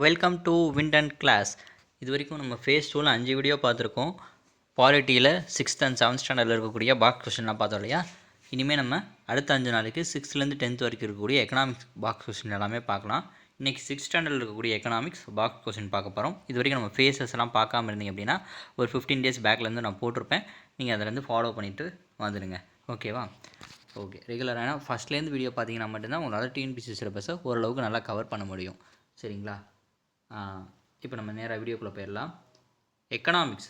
Welcome to விண்டன் class. இது வரைக்கும் நம்ம ஃபேஸ் 2ல் 5 வீடியோ பார்த்துருக்கோம். பாலிட்டியில் 6th அண்ட் 7th ஸ்டாண்டர்டில் இருக்கக்கூடிய பாக்ஸ் கொஸ்டின்லாம் பார்த்தோம் இல்லையா. இனிமேல் நம்ம அடுத்த 5 நாளைக்கு 6th-லேருந்து 10th வரைக்கும் இருக்கக்கூடிய எக்கனாமிக்ஸ் பாக்ஸ் கொஸ்டின் எல்லாமே பார்க்கலாம். இன்றைக்கி 6th ஸ்டாண்டர்டில் இருக்கக்கூடிய எக்கனாமிக்ஸ் பாக்ஸ் கொஸ்டின் பார்க்க போகிறோம். இது வரைக்கும் நம்ம ஃபேஸஸ் எல்லாம் பார்க்காம இருந்தீங்க அப்படின்னா ஒரு 15 days பேக்லேருந்து நான் போட்டிருப்பேன். நீங்கள் அதிலேருந்து ஃபாலோ பண்ணிவிட்டு வந்துடுங்க. ஓகேவா? ஓகே, ரெகுலரான ஃபஸ்ட்லேருந்து வீடியோ பார்த்தீங்கன்னா மட்டும்தான் உங்களால் டிஎன்பிசி சிலபஸை ஓரளவுக்கு நல்லா கவர் பண்ண முடியும். சரிங்களா? இப்போ நம்ம நேராக வீடியோக்குள்ளே போயிடலாம். எக்கனாமிக்ஸ்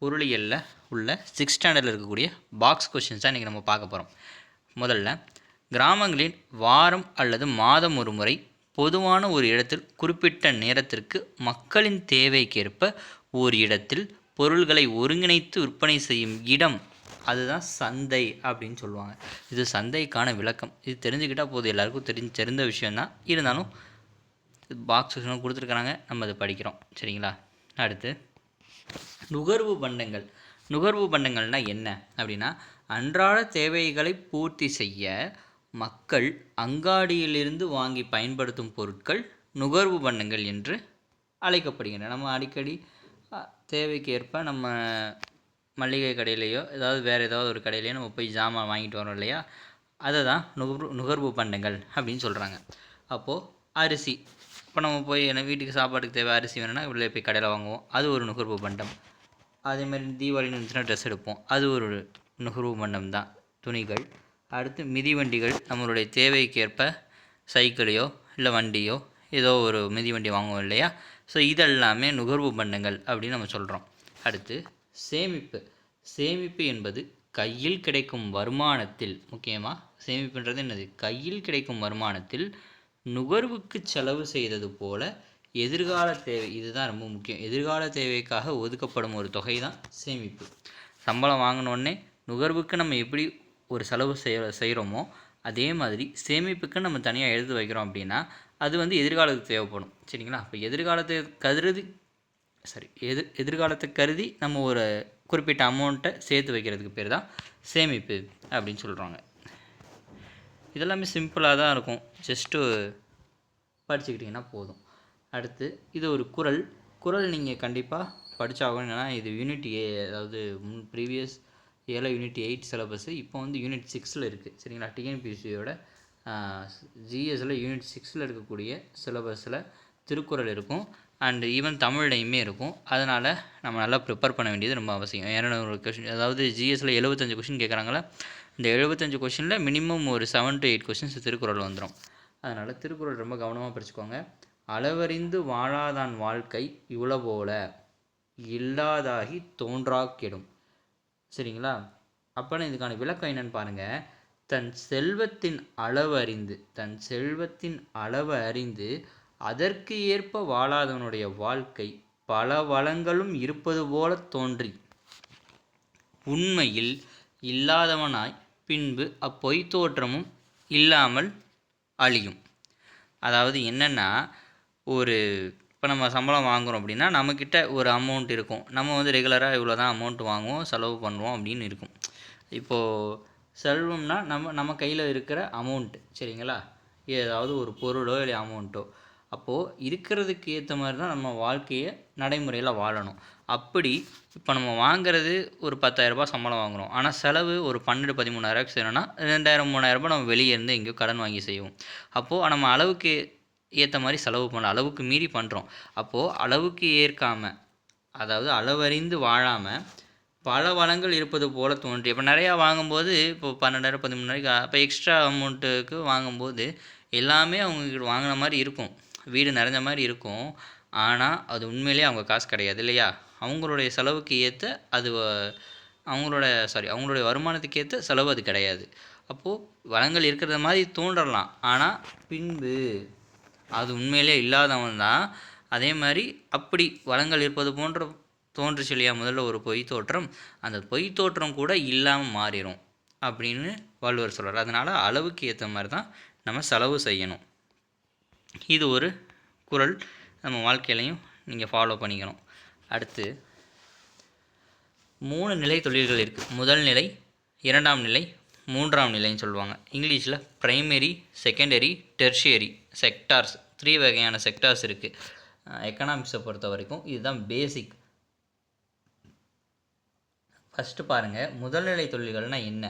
பொருளியலில் உள்ள 6th ஸ்டாண்டர்டில் இருக்கக்கூடிய பாக்ஸ் கொஷின்ஸ் தான் இன்றைக்கி நம்ம பார்க்க போகிறோம். முதல்ல, கிராமங்களின் வாரம் அல்லது மாதம் ஒரு முறை பொதுவான ஒரு இடத்தில் குறிப்பிட்ட நேரத்திற்கு மக்களின் தேவைக்கேற்ப ஒரு இடத்தில் பொருள்களை ஒருங்கிணைத்து விற்பனை செய்யும் இடம், அதுதான் சந்தை அப்படின்னு சொல்லுவாங்க. இது சந்தைக்கான விளக்கம். இது தெரிஞ்சுக்கிட்டால் போதும், எல்லாருக்கும் தெரிந்த விஷயந்தான். இருந்தாலும் பாக்ஸ் கொடுத்துருக்குறாங்க, நம்ம அதை படிக்கிறோம். சரிங்களா? அடுத்து, நுகர்வு பண்டங்கள். நுகர்வு பண்டங்கள்னால் என்ன அப்படின்னா, அன்றாட தேவைகளை பூர்த்தி செய்ய மக்கள் அங்காடியிலிருந்து வாங்கி பயன்படுத்தும் பொருட்கள் நுகர்வு பண்டங்கள் என்று அழைக்கப்படுகின்றன. நம்ம அடிக்கடி தேவைக்கு ஏற்ப நம்ம மளிகை கடையிலையோ வேறு ஏதாவது ஒரு கடையிலையோ நம்ம போய் ஜாமான் வாங்கிட்டு வரோம் இல்லையா, அதை தான் நுகர்வு பண்டங்கள் அப்படின்னு சொல்கிறாங்க. அப்போது அரிசி, இப்போ நம்ம போய் வீட்டுக்கு சாப்பாட்டுக்கு தேவை அரிசி வேணும்னா உள்ளே போய் கடையில் வாங்குவோம், அது ஒரு நுகர்வு பண்டம். அதேமாதிரி தீபாவளின்னு இருந்துச்சுன்னா ட்ரெஸ் எடுப்போம், அது ஒரு நுகர்வு பண்டம் தான். துணிகள். அடுத்து மிதிவண்டிகள், நம்மளுடைய தேவைக்கேற்ப சைக்கிளையோ இல்லை வண்டியோ ஏதோ ஒரு மிதிவண்டி வாங்குவோம் இல்லையா, ஸோ இதெல்லாமே நுகர்வு பண்டங்கள் அப்படின்னு நம்ம சொல்கிறோம். அடுத்து, சேமிப்பு. சேமிப்பு என்பது கையில் கிடைக்கும் வருமானத்தில், முக்கியமாக சேமிப்புன்றது என்னது, கையில் கிடைக்கும் வருமானத்தில் நுகர்வுக்கு செலவு செய்தது போல எதிர்கால தேவை, இதுதான் ரொம்ப முக்கியம், எதிர்கால தேவைக்காக ஒதுக்கப்படும் ஒரு தொகை தான் சேமிப்பு. சம்பளம் வாங்கினோடனே நுகர்வுக்கு நம்ம எப்படி ஒரு செலவு செய்கிறோமோ அதே மாதிரி சேமிப்புக்கு நம்ம தனியாக எழுதி வைக்கிறோம் அப்படின்னா அது எதிர்காலத்துக்கு தேவைப்படும். சரிங்களா? அப்போ எதிர்காலத்தை கருதி நம்ம ஒரு குறிப்பிட்ட அமௌண்ட்டை சேர்த்து வைக்கிறதுக்கு பேர் தான் சேமிப்பு அப்படின்னு சொல்கிறாங்க. இதெல்லாமே சிம்பிளாக தான் இருக்கும், ஜஸ்ட்டு படிச்சுக்கிட்டிங்கன்னா போதும். அடுத்து, இது ஒரு குறள் நீங்கள் கண்டிப்பாக படித்தாகணும். என்னென்னா இது யூனிட் ஏ, அதாவது ப்ரீவியஸ் ஏல யூனிட் 8 சிலபஸ், இப்போ யூனிட் 6ல் இருக்குது. சரிங்களா? டிஎன்பிசியோட ஜிஎஸில் யூனிட் 6ல் இருக்கக்கூடிய சிலபஸில் திருக்குறள் இருக்கும், அண்ட் ஈவன் தமிழ்லையுமே இருக்கும். அதனால் நம்ம நல்லா ப்ரிப்பேர் பண்ண வேண்டியது ரொம்ப அவசியம். 200 கொஷின், அதாவது ஜிஎஸில் 75 கொஷின் கேட்குறாங்களா, இந்த 75 கொஷினில் மினிமம் ஒரு 7 to 8 கொஷின்ஸ் திருக்குறள் வந்துடும். அதனால் திருக்குறள் ரொம்ப கவனமாக படிச்சுக்கோங்க. அளவறிந்து வாழாதான் வாழ்க்கை இவ்வளவோல இல்லாதாகி தோன்றா கெடும். சரிங்களா? அப்போ இதுக்கான விளக்கம் என்னன்னு பாருங்கள். தன் செல்வத்தின் அளவு அறிந்து அதற்கு ஏற்ப வாழாதவனுடைய வாழ்க்கை பல வளங்களும் இருப்பது போல தோன்றி உண்மையில் இல்லாதவனாய் பின்பு அப்பொய் தோற்றமும் இல்லாமல் அழியும். அதாவது என்னென்னா, இப்போ நம்ம சம்பளம் வாங்குகிறோம் அப்படின்னா நம்மக்கிட்ட ஒரு அமௌண்ட் இருக்கும், நம்ம ரெகுலராக இவ்வளோ தான் அமௌண்ட் வாங்குவோம், செலவு பண்ணுவோம் அப்படின்னு இருக்கும். இப்போது செல்வம்னா நம்ம கையில் இருக்கிற அமௌண்ட்டு. சரிங்களா? ஏதாவது ஒரு பொருளோ இல்லை அமௌண்ட்டோ, அப்போது இருக்கிறதுக்கு ஏற்ற மாதிரி தான் நம்ம வாழ்க்கையை நடைமுறையில் வாழணும். அப்படி இப்போ நம்ம வாங்குறது ஒரு 10,000 ரூபாய் சம்பளம் வாங்குகிறோம், ஆனால் செலவு ஒரு 12-13,000 செய்யணும்னா 2,000-3,000 நம்ம வெளியே இருந்து எங்கேயோ கடன் வாங்கி செய்வோம். அப்போது நம்ம அளவுக்கு ஏற்ற மாதிரி செலவு பண்ணலாம், அளவுக்கு மீறி பண்ணுறோம். அப்போது அளவுக்கு ஏற்காமல், அதாவது அளவறிந்து வாழாமல் பல வளங்கள் இருப்பது போல தோன்றி, இப்போ நிறையா வாங்கும்போது இப்போ 12,000 13,000 அப்போ எக்ஸ்ட்ரா அமௌண்ட்டுக்கு வாங்கும்போது எல்லாமே அவங்க வாங்கின மாதிரி இருக்கும், வீடு நிறைஞ்ச மாதிரி இருக்கும், ஆனால் அது உண்மையிலே அவங்க காசு கிடையாது இல்லையா. அவங்களுடைய செலவுக்கு ஏற்ற அது அவங்களுடைய வருமானத்துக்கு ஏற்ற செலவு அது கிடையாது. அப்போது வளங்கள் இருக்கிறத மாதிரி தோன்றலாம், ஆனால் பின்பு அது உண்மையிலே இல்லாதவன் தான். அதே மாதிரி அப்படி வளங்கள் இருப்பது போன்ற தோன்றுச்சு இல்லையா முதல்ல ஒரு பொய் தோற்றம், அந்த பொய் தோற்றம் கூட இல்லாமல் மாறிடும் அப்படின்னு வள்ளுவர் சொல்கிறார். அதனால் அளவுக்கு ஏற்ற மாதிரி தான் நம்ம செலவு செய்யணும். இது ஒரு குறள், நம்ம வாழ்க்கையிலையும் நீங்கள் ஃபாலோ பண்ணிக்கணும். அடுத்து, 3 நிலை தொழில்கள் இருக்குது. முதல் நிலை, 2ஆம் நிலை, 3ஆம் நிலைன்னு சொல்லுவாங்க. இங்கிலீஷில் ப்ரைமரி, செகண்டரி, டெர்ஷியரி செக்டார்ஸ், 3 வகையான செக்டார்ஸ் இருக்குது. எக்கனாமிக்ஸை பொறுத்த வரைக்கும் இதுதான் பேசிக். ஃபஸ்ட்டு பாருங்கள், முதல்நிலை தொழில்கள்னால் என்ன?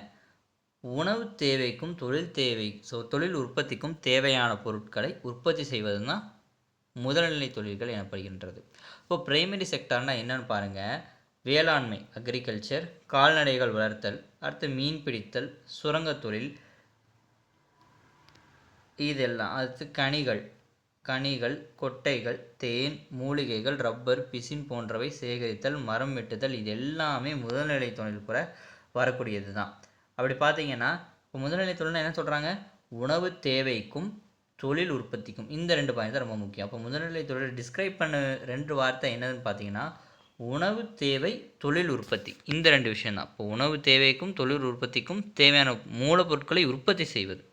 உணவு தேவைக்கும் தொழில் உற்பத்திக்கும் தேவையான பொருட்களை உற்பத்தி செய்வது தான் முதல்நிலை தொழில்கள் எனப்படுகின்றது. இப்போ பிரைமரி செக்டார்னால் என்னென்னு பாருங்கள், வேளாண்மை அக்ரிகல்ச்சர், கால்நடைகள் வளர்த்தல், அடுத்து மீன் பிடித்தல், சுரங்கத் தொழில், இதெல்லாம். அடுத்து கனிகள், கொட்டைகள், தேன், மூலிகைகள், ரப்பர், பிசின் போன்றவை சேகரித்தல், மரம் வெட்டுதல், இது எல்லாமே முதல்நிலை தொழில் கூட வரக்கூடியது தான். அப்படி பார்த்தீங்கன்னா இப்போ முதல்நிலை தொழில்னா என்ன சொல்கிறாங்க? உணவு தேவைக்கும் தொழில் உற்பத்திக்கும், இந்த 2 பாயிண்ட் தான் ரொம்ப முக்கியம். அப்போ முதல்நிலை தொழில் டிஸ்கிரைப் பண்ண 2 வார்த்தை என்னதுன்னு பார்த்தீங்கன்னா உணவு தேவை, தொழில் உற்பத்தி, இந்த 2 விஷயம்தான். இப்போ உணவு தேவைக்கும் தொழில் உற்பத்திக்கும் தேவையான மூலப்பொருட்களை உற்பத்தி செய்வது.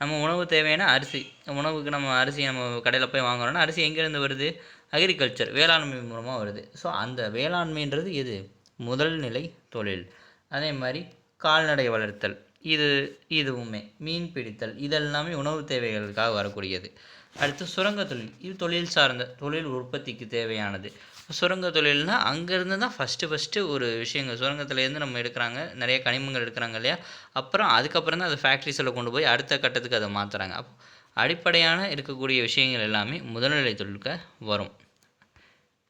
நம்ம உணவு தேவையான அரிசி, உணவுக்கு நம்ம அரிசி நம்ம கடையில் போய் வாங்குறோம்னா அரிசி எங்கேருந்து வருது? அக்ரிகல்ச்சர், வேளாண்மை மூலமாக வருது. ஸோ அந்த வேளாண்மைன்றது எது? முதல்நிலை தொழில். அதே மாதிரி கால்நடை வளர்த்தல், இதுவுமே மீன் பிடித்தல், இதெல்லாமே உணவு தேவைகளுக்காக வரக்கூடியது. அடுத்து சுரங்க தொழில், இது தொழில் சார்ந்த தொழில் உற்பத்திக்கு தேவையானது. சுரங்க தொழில்னால் அங்கேருந்து தான் ஃபஸ்ட்டு ஒரு விஷயங்கள் சுரங்கத்துலேருந்து நம்ம எடுக்கிறாங்க, நிறைய கனிமங்கள் எடுக்கிறாங்க இல்லையா? அப்புறம் அதுக்கப்புறம் தான் அதை ஃபேக்ட்ரிஸில் கொண்டு போய் அடுத்த கட்டத்துக்கு அதை மாற்றுறாங்க. அப்போ அடிப்படையான இருக்கக்கூடிய விஷயங்கள் எல்லாமே முதல்நிலை தொழிலுக்கு வரும்.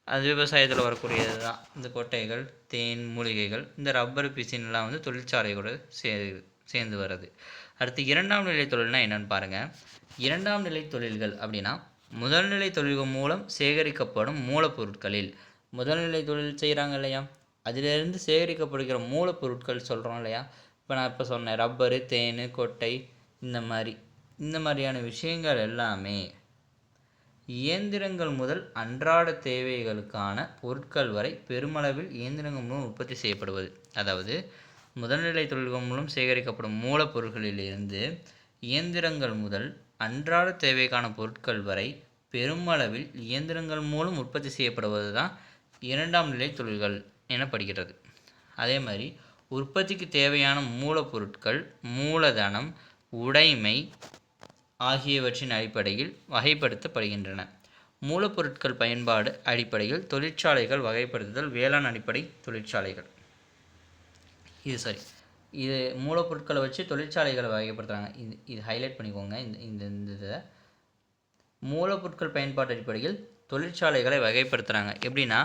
அது விவசாயத்தில் வரக்கூடியது தான். இந்த கொட்டைகள், தேன், மூலிகைகள், இந்த ரப்பர், பிசின்லாம் வந்து தொழிற்சாலையோடு சேர்ந்து வருது. அடுத்து 2ஆம் நிலை தொழில்னால் என்னென்னு பாருங்கள். 2ஆம் நிலை தொழில்கள் அப்படின்னா முதல்நிலை தொழில்கள் மூலம் சேகரிக்கப்படும் மூலப்பொருட்களில், முதல்நிலை தொழில் செய்கிறாங்க இல்லையா, அதிலிருந்து சேகரிக்கப்படுகிற மூலப்பொருட்கள் சொல்கிறோம் இல்லையா. இப்போ நான் சொன்னேன் ரப்பரு, தேன், கொட்டை, இந்த மாதிரியான விஷயங்கள் எல்லாமே இயந்திரங்கள் முதல் அன்றாட தேவைகளுக்கான பொருட்கள் வரை பெருமளவில் இயந்திரங்கள் மூலம் உற்பத்தி செய்யப்படுவது. அதாவது முதல்நிலை தொழில்கள் மூலம் சேகரிக்கப்படும் மூலப்பொருட்களிலிருந்து இயந்திரங்கள் முதல் அன்றாட தேவைக்கான பொருட்கள் வரை பெருமளவில் இயந்திரங்கள் மூலம் உற்பத்தி செய்யப்படுவது தான் 2ஆம் நிலை தொழில்கள் எனப்படுகிறது. அதே மாதிரி உற்பத்திக்கு தேவையான மூலப்பொருட்கள், மூலதனம், உடைமை ஆகியவற்றின் அடிப்படையில் வகைப்படுத்தப்படுகின்றன. மூலப்பொருட்கள் பயன்பாடு அடிப்படையில் தொழிற்சாலைகள் வகைப்படுத்துதல், வேளாண் அடிப்படை தொழிற்சாலைகள். இது மூலப்பொருட்களை வச்சு தொழிற்சாலைகளை வகைப்படுத்துகிறாங்க. இது ஹைலைட் பண்ணிக்கோங்க. இந்த இதை மூலப்பொருட்கள் பயன்பாடு அடிப்படையில் தொழிற்சாலைகளை வகைப்படுத்துகிறாங்க. எப்படின்னா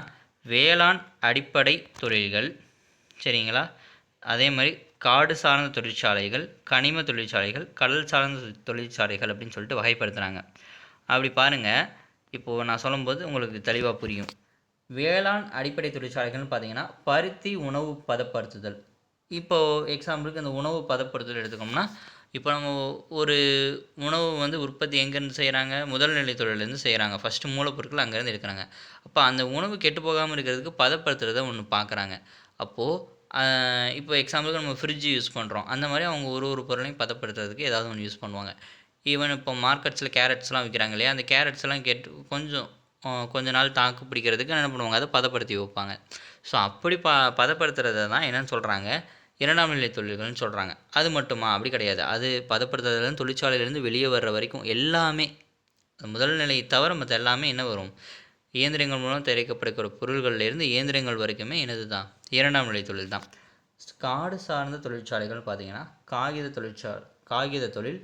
வேளாண் அடிப்படை தொழில்கள், சரிங்களா? அதே மாதிரி காடு சார்ந்த தொழிற்சாலைகள், கனிம தொழிற்சாலைகள், கடல் சார்ந்த தொழிற்சாலைகள் அப்படின்னு சொல்லிட்டு வகைப்படுத்துகிறாங்க. அப்படி பாருங்கள், இப்போது நான் சொல்லும்போது உங்களுக்கு தெளிவாக புரியும். வேளாண் அடிப்படை தொழிற்சாலைகள்னு பார்த்தீங்கன்னா பருத்தி உணவு பதப்படுத்துதல். இப்போது எக்ஸாம்பிளுக்கு இந்த உணவு பதப்படுத்துதல் எடுத்துக்கோம்னா, இப்போ நம்ம ஒரு உணவு வந்து உற்பத்தி எங்கேருந்து செய்கிறாங்க? முதல்நிலை தொழிலேருந்து செய்கிறாங்க. ஃபஸ்ட்டு மூலப்பொருட்கள் அங்கேருந்து எடுக்கிறாங்க. அப்போ அந்த உணவு கெட்டு போகாமல் இருக்கிறதுக்கு பதப்படுத்துறதை ஒன்று பார்க்குறாங்க. அப்போது இப்போ எக்ஸாம்பிளுக்கு நம்ம ஃப்ரிட்ஜ் யூஸ் பண்ணுறோம். அந்த மாதிரி அவங்க ஒரு பொருளையும் பதப்படுத்துறதுக்கு ஏதாவது ஒன்று யூஸ் பண்ணுவாங்க. ஈவன் இப்போ மார்க்கெட்ஸில் கேரட்ஸ்லாம் விற்கிறாங்க இல்லையா, அந்த கேரட்ஸ்லாம் கொஞ்ச நாள் தாக்கு பிடிக்கிறதுக்கு என்ன பண்ணுவாங்க? அதை பதப்படுத்தி வைப்பாங்க. ஸோ அப்படி பதப்படுத்துறதை தான் என்னென்னு சொல்கிறாங்க? 2ஆம் நிலை தொழில்கள்னு சொல்கிறாங்க. அது மட்டுமா? அப்படி கிடையாது. அது பதப்படுத்துறதுலேருந்து தொழிற்சாலையிலேருந்து வெளியே வர்ற வரைக்கும் எல்லாமே முதல் நிலையை தவிர மற்ற எல்லாமே என்ன வரும்? இயந்திரங்கள் மூலம் தயாரிக்கப்படுகிற பொருள்கள்லேருந்து இயந்திரங்கள் வரைக்குமே என்னது தான்? 2ஆம் நிலை தொழில் தான். காடு சார்ந்த தொழிற்சாலைகள் பார்த்திங்கன்னா காகித தொழில்,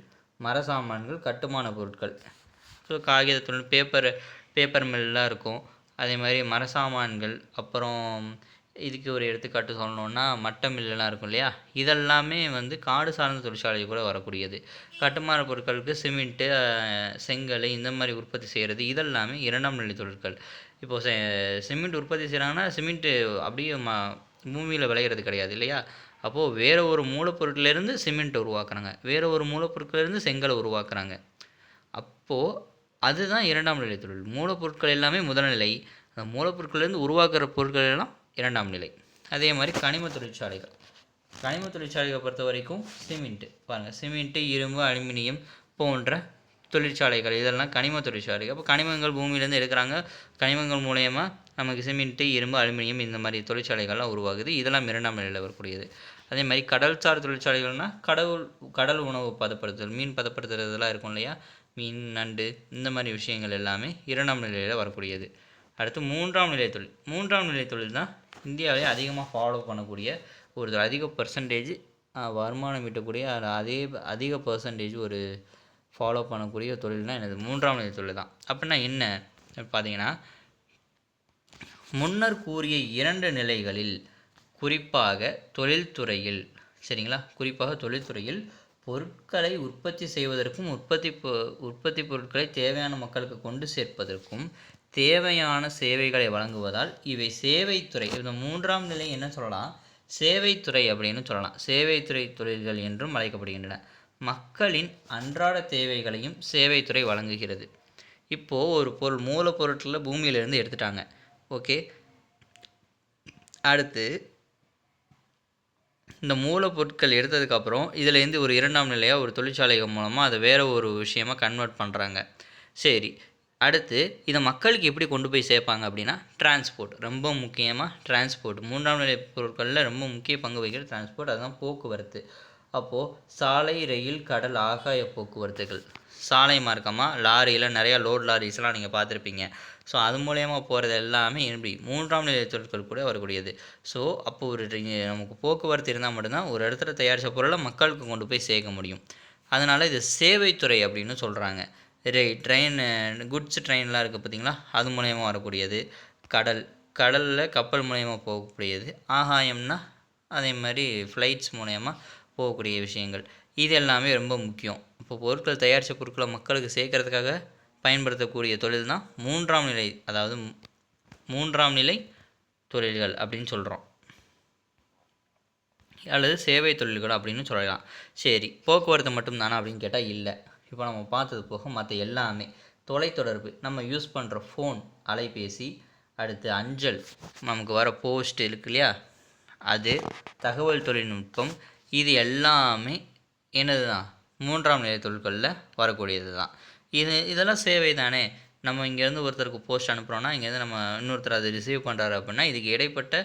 மர சாமான்கள், கட்டுமான பொருட்கள். ஸோ காகித தொழில், பேப்பர் மில்லாம் இருக்கும். அதே மாதிரி மர சாமான்கள், அப்புறம் இதுக்கு ஒரு எடுத்துக்காட்டு சொல்லணுன்னா மட்ட மில்லெலாம் இருக்கும் இல்லையா, இதெல்லாமே வந்து காடு சார்ந்த தொழிற்சாலை கூட வரக்கூடியது. கட்டுமான பொருட்களுக்கு சிமெண்ட்டு, செங்கல், இந்த மாதிரி உற்பத்தி செய்கிறது இதெல்லாமே 2ஆம் நிலை தொழில்கள். இப்போது சிமெண்ட் உற்பத்தி செய்கிறாங்கன்னா சிமெண்ட்டு அப்படியே பூமியில் விளையிறது கிடையாது இல்லையா. அப்போது வேறு ஒரு மூலப்பொருட்களிலேருந்து சிமெண்ட்டை உருவாக்குறாங்க, வேறு ஒரு மூலப்பொருட்களிலேருந்து செங்கலை உருவாக்குறாங்க. அப்போது அதுதான் 2ஆம் நிலை தொழில். மூலப்பொருட்கள் எல்லாமே முதல்நிலை, அந்த மூலப்பொருட்கள்லேருந்து உருவாக்குற பொருட்கள் எல்லாம் 2ஆம் நிலை. அதே மாதிரி கனிம தொழிற்சாலைகளை பொறுத்த வரைக்கும் சிமெண்ட்டு பாருங்கள், சிமெண்ட்டு, இரும்பு, அலுமினியம் போன்ற தொழிற்சாலைகள் இதெல்லாம் கனிம தொழிற்சாலைகள். அப்போ கனிமங்கள் பூமியிலேருந்து எடுக்கிறாங்க, கனிமங்கள் மூலயமா நமக்கு சிமெண்ட்டு, இரும்பு, அலுமினியம் இந்த மாதிரி தொழிற்சாலைகள்லாம் உருவாகுது. இதெல்லாம் 2ஆம் நிலையில் வரக்கூடியது. அதே மாதிரி கடல் சார் தொழிற்சாலைகள்னால் கடல் உணவு பதப்படுத்துதல், மீன் பதப்படுத்துறதுலாம் இருக்கும் இல்லையா, மீன், நண்டு இந்த மாதிரி விஷயங்கள் எல்லாமே 2ஆம் நிலையில் வரக்கூடியது. அடுத்து 3ஆம் நிலை தொழில். 3ஆம் நிலை தொழில் தான் இந்தியாவிலே அதிகமாக ஃபாலோ பண்ணக்கூடிய ஒரு அதிக பர்சன்டேஜ் வருமானம் ஈட்டக்கூடிய அதிக பர்சன்டேஜ் ஒரு ஃபாலோ பண்ணக்கூடிய தொழில்னால் எனது 3ஆம் நிலை தொழில் தான். அப்படின்னா என்ன பார்த்தீங்கன்னா, முன்னர் கூறிய 2 நிலைகளில் குறிப்பாக தொழில்துறையில், சரிங்களா, குறிப்பாக தொழில்துறையில் பொருட்களை உற்பத்தி செய்வதற்கும் உற்பத்தி பொருட்களை தேவையான மக்களுக்கு கொண்டு சேர்ப்பதற்கும் தேவையான சேவைகளை வழங்குவதால் இவை சேவைத்துறை. இந்த 3ஆம் நிலை என்ன சொல்லலாம், சேவைத்துறை அப்படின்னு சொல்லலாம். சேவைத்துறை தொழில்கள் என்றும் அழைக்கப்படுகின்றன. மக்களின் அன்றாட தேவைகளையும் சேவைத்துறை வழங்குகிறது. இப்போது ஒரு பொருள் மூலப்பொருட்களில் பூமியிலிருந்து எடுத்துட்டாங்க. ஓகே, அடுத்து இந்த மூலப்பொருட்கள் எடுத்ததுக்கப்புறம் இதுலேருந்து ஒரு 2ஆம் நிலையாக ஒரு தொழிற்சாலைகள் மூலமாக அதை வேறு ஒரு விஷயமாக கன்வெர்ட் பண்ணுறாங்க. சரி, அடுத்து இதை மக்களுக்கு எப்படி கொண்டு போய் சேர்ப்பாங்க அப்படின்னா டிரான்ஸ்போர்ட். ரொம்ப முக்கியமாக டிரான்ஸ்போர்ட் 3ஆம் நிலை பொருட்களில் ரொம்ப முக்கிய பங்கு வகிக்கிற டிரான்ஸ்போர்ட். அதுதான் போக்குவரத்து. அப்போது சாலை, ரயில், கடல், ஆகாய போக்குவரத்துகள். சாலை மார்க்கமாக லாரியில் நிறையா லோட் லாரிஸ்லாம் நீங்கள் பார்த்துருப்பீங்க. ஸோ அது மூலயமா போகிறது எல்லாமே எப்படி 3ஆம் நிலை தொழில்கள் கூட வரக்கூடியது. ஸோ அப்போது ஒரு நமக்கு போக்குவரத்து இருந்தால் மட்டும்தான் ஒரு இடத்துல தயாரித்த பொருளை மக்களுக்கு கொண்டு போய் சேர்க்க முடியும். அதனால் இது சேவைத்துறை அப்படின்னு சொல்கிறாங்க. ட்ரெயின், குட்ஸ் ட்ரெயின்லாம் இருக்குது பார்த்திங்களா, அது மூலயமா வரக்கூடியது. கடலில் கப்பல் மூலயமா போகக்கூடியது. ஆகாயம்னா அதே மாதிரி ஃப்ளைட்ஸ் மூலயமா போகக்கூடிய விஷயங்கள். இது எல்லாமே ரொம்ப முக்கியம். இப்போ பொருட்கள் தயாரித்த பொருட்களை மக்களுக்கு சேர்க்கறதுக்காக பயன்படுத்தக்கூடிய தொழில் தான் 3ஆம் நிலை, அதாவது 3ஆம் நிலை தொழில்கள் அப்படின்னு சொல்கிறோம், அல்லது சேவை தொழில்கள் அப்படின்னு சொல்லலாம். சரி, போக்குவரத்து மட்டும்தானா அப்படின்னு கேட்டால் இல்லை. இப்போ நம்ம பார்த்தது போக மற்ற எல்லாமே தொலைத்தொடர்பு, நம்ம யூஸ் பண்ணுற ஃபோன், அலைபேசி, அடுத்து அஞ்சல், நமக்கு வர போஸ்ட் இருக்கு இல்லையா, அது, தகவல் தொழில்நுட்பம், இது எல்லாமே என்னது தான் 3ஆம் நிலை தொழில்களில் வரக்கூடியது தான். இதெல்லாம் சேவை தானே. நம்ம இங்கேருந்து ஒருத்தருக்கு போஸ்ட் அனுப்புகிறோன்னா இங்கேருந்து நம்ம இன்னொருத்தர் அதை ரிசீவ் பண்ணுறாரு அப்படின்னா இதுக்கு இடைப்பட்ட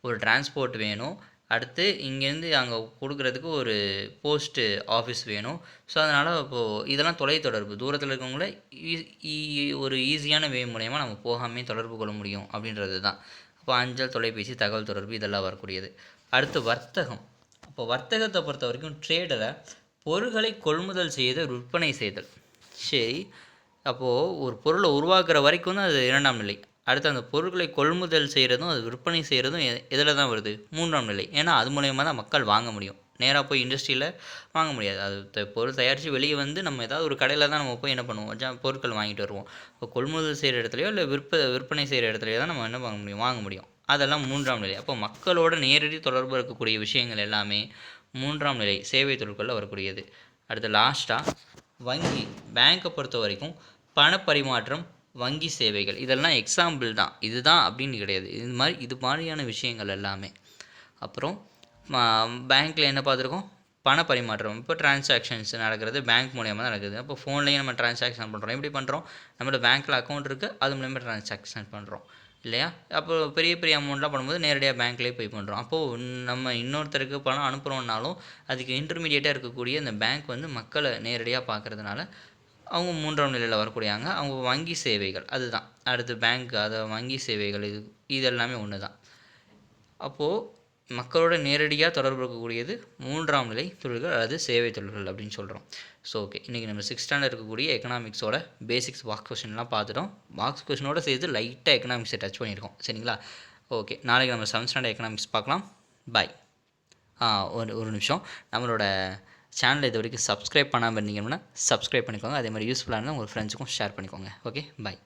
ஒரு டிரான்ஸ்போர்ட் வேணும். அடுத்து இங்கேருந்து அங்கே கொடுக்குறதுக்கு ஒரு போஸ்ட்டு ஆஃபீஸ் வேணும். ஸோ அதனால் இப்போது இதெல்லாம் தொலைத்தொடர்பு, தூரத்தில் இருக்கவங்கள ஒரு ஈஸியான வே மூலயமா நம்ம போகாமே தொடர்பு கொள்ள முடியும் அப்படின்றது தான். இப்போ அஞ்சல், தொலைபேசி, தகவல் தொடர்பு இதெல்லாம் வரக்கூடியது. அடுத்து வர்த்தகம். இப்போ வர்த்தகத்தை பொறுத்த வரைக்கும் ட்ரேடில் பொருட்களை கொள்முதல் செய்தல், விற்பனை செய்தல். சரி, அப்போது ஒரு பொருளை உருவாக்குற வரைக்கும் தான் அது 2ஆம் நிலை. அடுத்து அந்த பொருட்களை கொள்முதல் செய்கிறதும் அது விற்பனை செய்கிறதும் எதில் தான் வருது, 3ஆம் நிலை. ஏன்னா அது மூலயமா தான் மக்கள் வாங்க முடியும். நேராக போய் இண்டஸ்ட்ரியில் வாங்க முடியாது. அது பொருள் தயாரித்து வெளியே வந்து நம்ம ஏதாவது ஒரு கடையில் தான் நம்ம போய் என்ன பண்ணுவோம், பொருட்கள் வாங்கிட்டு வருவோம். இப்போ கொள்முதல் செய்கிற இடத்துலையோ இல்லை விற்பனை செய்கிற இடத்துலையோ தான் நம்ம என்ன வாங்க முடியும். அதெல்லாம் 3ஆம் நிலை. அப்போ மக்களோட நேரடி தொடர்பு இருக்கக்கூடிய விஷயங்கள் எல்லாமே 3ஆம் நிலை சேவை தொழில்களில் வரக்கூடியது. அடுத்து லாஸ்ட்டாக வங்கி, பேங்க்கை பொறுத்த வரைக்கும் பணப்பரிமாற்றம், வங்கி சேவைகள் இதெல்லாம் எக்ஸாம்பிள் தான். இதுதான் அப்படின்னு கிடையாது. இது மாதிரியான விஷயங்கள் எல்லாமே. அப்புறம் பேங்க்கில் என்ன பார்த்துருக்கோம், பண பரிமாற்றம். இப்போ டிரான்சாக்ஷன்ஸ் நடக்கிறது பேங்க் மூலியமாக தான் நடக்குது. அப்போ ஃபோன்லேயும் நம்ம டிரான்சாக்ஷன் பண்ணுறோம். எப்படி பண்ணுறோம், நம்மளோட பேங்க்கில் அக்கௌண்ட் இருக்குது, அது மூலயமா டிரான்சாக்ஷன் பண்ணுறோம் இல்லையா. அப்போது பெரிய பெரிய அமௌண்ட்லாம் பண்ணும்போது நேரடியாக பேங்க்லேயே போய் பண்ணுறோம். அப்போது நம்ம இன்னொருத்தருக்கு பணம் அனுப்புகிறோன்னாலும் அதுக்கு இன்டர்மீடியேட்டாக இருக்கக்கூடிய இந்த பேங்க் வந்து மக்களை நேரடியாக பார்க்குறதுனால அவங்க 3ஆம் நிலையில் வரக்கூடியாங்க. அவங்க வங்கி சேவைகள் அதுதான். அடுத்து பேங்க், அதை வங்கி சேவைகள், இது எல்லாமே ஒன்று தான். அப்போது மக்களோட நேரடியாக தொடர்பு இருக்கக்கூடியது 3ஆம் நிலை தொழில்கள் அல்லது சேவை தொழில்கள் அப்படின்னு சொல்கிறோம். ஸோ ஓகே, இன்றைக்கி நம்ம 6th ஸ்டாண்டர்ட் இருக்கக்கூடிய எக்கனாமிக்ஸோட பேசிக்ஸ் பாக்ஸ் கொஸ்டின்லாம் பார்த்துட்டோம். பாக்ஸ் கொஸ்டினோட சேர்த்து லைட்டாக எக்கனாமிக்ஸை டச் பண்ணியிருக்கோம். சரிங்களா, ஓகே. நாளைக்கு நம்ம 7th ஸ்டாண்டர்ட் எக்கனாமிக்ஸ் பார்க்கலாம். பாய். ஒரு நிமிஷம், நம்மளோட சேனலை இது வரைக்கும் சப்ஸ்கிரைப் பண்ணாமல் இருந்தீங்கன்னா சப்ஸ்கிரைப் பண்ணிக்கோங்க. அதே மாதிரி யூஸ்ஃபுல்லாக இருந்தால் உங்கள் ஃப்ரெண்ட்ஸுக்கும் ஷேர் பண்ணிக்கோங்க. ஓகே, பாய்.